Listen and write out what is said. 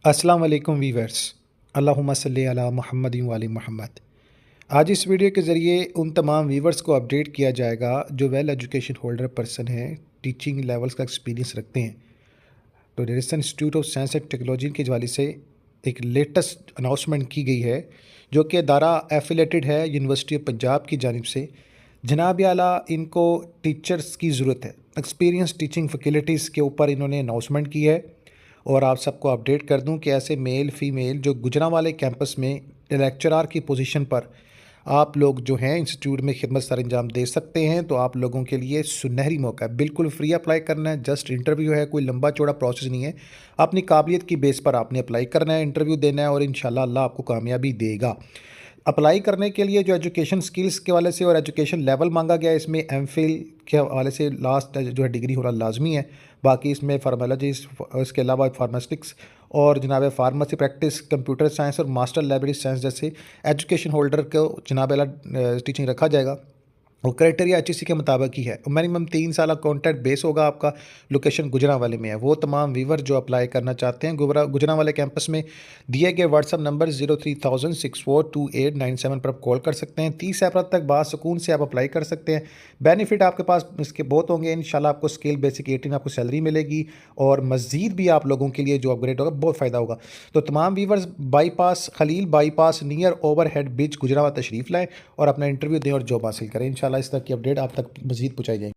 अस्सलाम वालेकुम वीवर्स। अल्लाहुम्मा सल्ली अला मुहम्मदिन व आलि मुहम्मद। आज इस वीडियो के ज़रिए उन तमाम वीवर्स को अपडेट किया जाएगा जो वेल एजुकेशन होल्डर पर्सन हैं, टीचिंग लेवल्स का एक्सपीरियंस रखते हैं। तो Rajasthan institute of science and technology के हवाले से एक लेटेस्ट अनाउंसमेंट की गई है, जो कि अदारा एफिलेटेड है यूनिवर्सिटी ऑफ पंजाब की जानिब से। जनाब आला इनको टीचर्स की ज़रूरत है, एक्सपीरियंस टीचिंग फैकल्टीज़ के ऊपर इन्होंने अनाउंसमेंट की है। और आप सबको अपडेट कर दूं कि ऐसे मेल फ़ीमेल जो गुजरांवाले कैंपस में लेक्चरार की पोजीशन पर आप लोग जो हैं इंस्टीट्यूट में खिदमत सर अंजाम दे सकते हैं। तो आप लोगों के लिए सुनहरी मौका है, बिल्कुल फ्री अप्लाई करना है, जस्ट इंटरव्यू है, कोई लंबा चौड़ा प्रोसेस नहीं है। अपनी काबिलियत की बेस पर आपने अप्लाई करना है, इंटरव्यू देना है और इंशाल्लाह अल्लाह आपको कामयाबी देगा। अप्लाई करने के लिए जो एजुकेशन स्किल्स के हवाले से और एजुकेशन लेवल मांगा गया है, इसमें एमफिल के हवाले से लास्ट जो है डिग्री होना लाजमी है। बाकी इसमें फार्मोलॉजीज, इसके अलावा फार्मास्टिक्स और जनाब फार्मेसी प्रैक्टिस, कंप्यूटर साइंस और मास्टर लाइब्रेरी साइंस जैसे एजुकेशन होल्डर को जनाब टीचिंग रखा जाएगा। वो क्राइटेरिया एचईसी के मुताबिक ही है। मिनिमम 3 साल कॉन्ट्रैक्ट बेस होगा आपका। लोकेशन गुजरांवाले में है। वो तमाम व्यूवर जो अप्लाई करना चाहते हैं गुजरांवाले कैंपस में दिए गए व्हाट्सअप नंबर 03,0642897 पर आप कॉल कर सकते हैं। 30 अप्रैल तक बासुकून से आप अप्लाई कर सकते हैं। बेनिफिट आपके पास इसके बहुत होंगे इंशाल्लाह। आपको स्केल बेसिक 18 आपको सैलरी मिलेगी और मज़ीद भी आप लोगों के लिए जो अपग्रेड होगा बहुत फ़ायदा होगा। तो तमाम viewers bypass Khalil bypass near overhead bridge Gujranwala तशरीफ़ लाएँ और अपना इंटरव्यू दें और जॉब हासिल करें। इंशाल्लाह इस तरह की अपडेट आप तक मज़ीद पहुँचाई जाएगी।